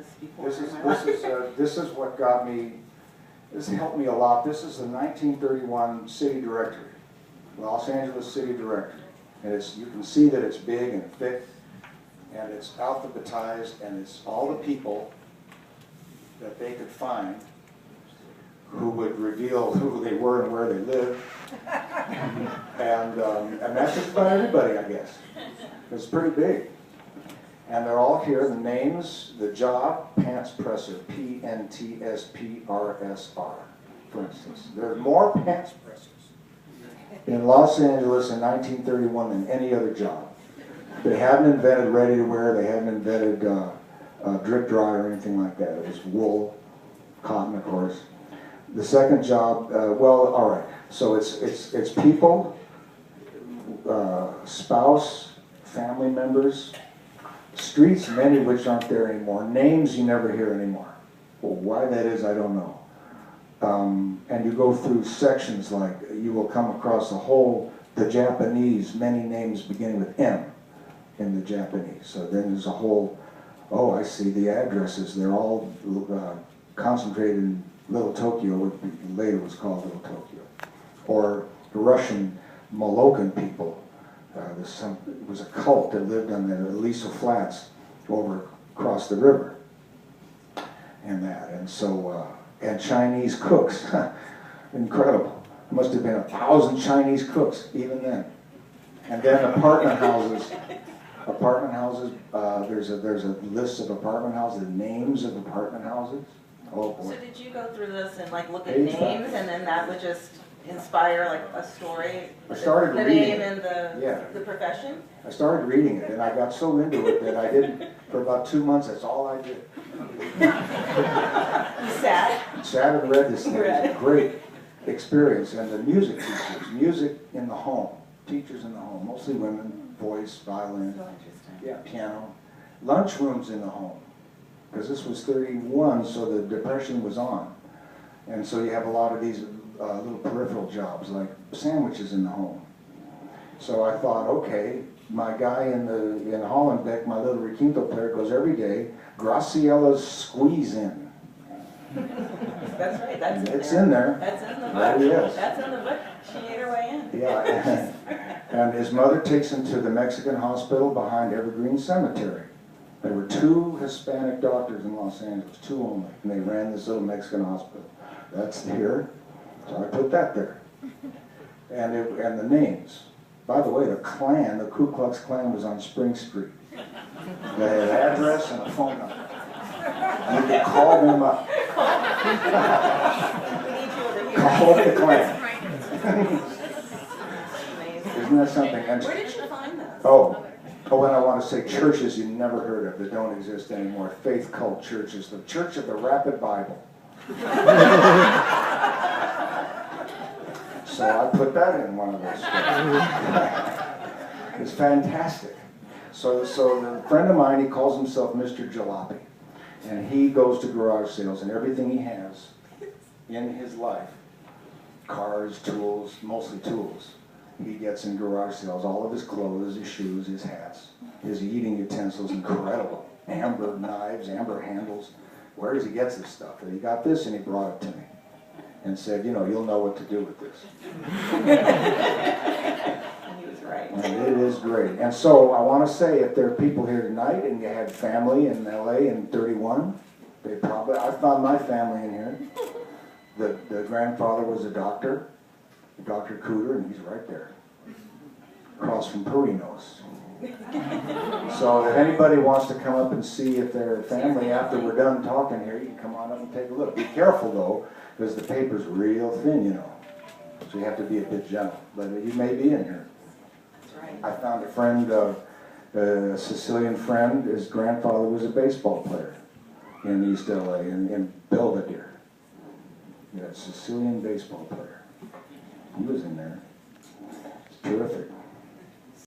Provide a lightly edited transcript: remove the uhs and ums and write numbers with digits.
this before in my life. This is what got me, this helped me a lot. This is the 1931 City Directory, Los Angeles City Directory. And it's, you can see that it's big and thick, and it's alphabetized, and it's all the people that they could find who would reveal who they were and where they lived. And that's just about everybody, I guess. It's pretty big. And they're all here, the names, the job, pants presser, P-N-T-S-P-R-S-R, for instance. There are more pants pressers in Los Angeles in 1931 than any other job. They hadn't invented ready-to-wear, they hadn't invented drip dry or anything like that. It was wool, cotton, of course. The second job, well, all right. So it's people, spouse, family members, streets, many of which aren't there anymore. Names you never hear anymore. Well, why that is, I don't know. And you go through sections like you will come across the Japanese, many names beginning with M in the Japanese. So then there's a whole, oh, I see the addresses. They're all concentrated in Little Tokyo, what later was called Little Tokyo. Or the Russian Molokan people. It was a cult that lived on the Aliso Flats over across the river. And that, and so, and Chinese cooks, incredible. There must have been 1,000 Chinese cooks even then. And then apartment houses. There's a list of apartment houses, the names of apartment houses. Oh boy. So did you go through this and like look at names, and then that would just inspire like a story? I started the reading name and the profession? I started reading it, and I got so into it that I didn't, for about 2 months, that's all I did. You sat? Sat and read this thing. It was a great experience. And the music teachers, music in the home, teachers in the home, mostly women, voice, violin, yeah, piano. Lunchrooms in the home, because this was 31, so the Depression was on. And so you have a lot of these little peripheral jobs, like sandwiches in the home. So I thought, okay, my guy in Hollenbeck, my little requinto player, goes every day, Graciella's Squeeze In. That's right, that's in there. It's in there. That's in the book. Right, yes. That's in the book. She ate her way in. Yeah, and his mother takes him to the Mexican hospital behind Evergreen Cemetery. There were 2 Hispanic doctors in Los Angeles, 2 only, and they ran this little Mexican hospital. That's here, so I put that there. And the names. By the way, the Klan, the Ku Klux Klan, was on Spring Street. They had an address and a phone number. You could call them up. Call up the Klan. Isn't that something? Where did you find this? Oh, and I want to say churches you never heard of that don't exist anymore. Faith cult churches. The Church of the Rapid Bible. So I put that in one of those. It's fantastic. So a friend of mine, he calls himself Mr. Jalopy. And he goes to garage sales, and everything he has in his life, cars, tools, mostly tools, he gets in garage sales. All of his clothes, his shoes, his hats, his eating utensils, incredible. Amber knives, amber handles. Where does he get this stuff? And he got this, and he brought it to me and said, you know, you'll know what to do with this. He was right. And it is great. And so I want to say, if there are people here tonight and you had family in LA in 31, they probably, I found my family in here. The grandfather was a doctor, Dr. Cooder, and he's right there, across from Perinos. So if anybody wants to come up and see if they're family after we're done talking here, you can come on up and take a look. Be careful though, because the paper's real thin, you know. So you have to be a bit gentle. But you may be in here. That's right. I found a friend, a Sicilian friend, his grandfather was a baseball player in East LA, in Belvedere. Yeah, a Sicilian baseball player. He was in there. It's terrific.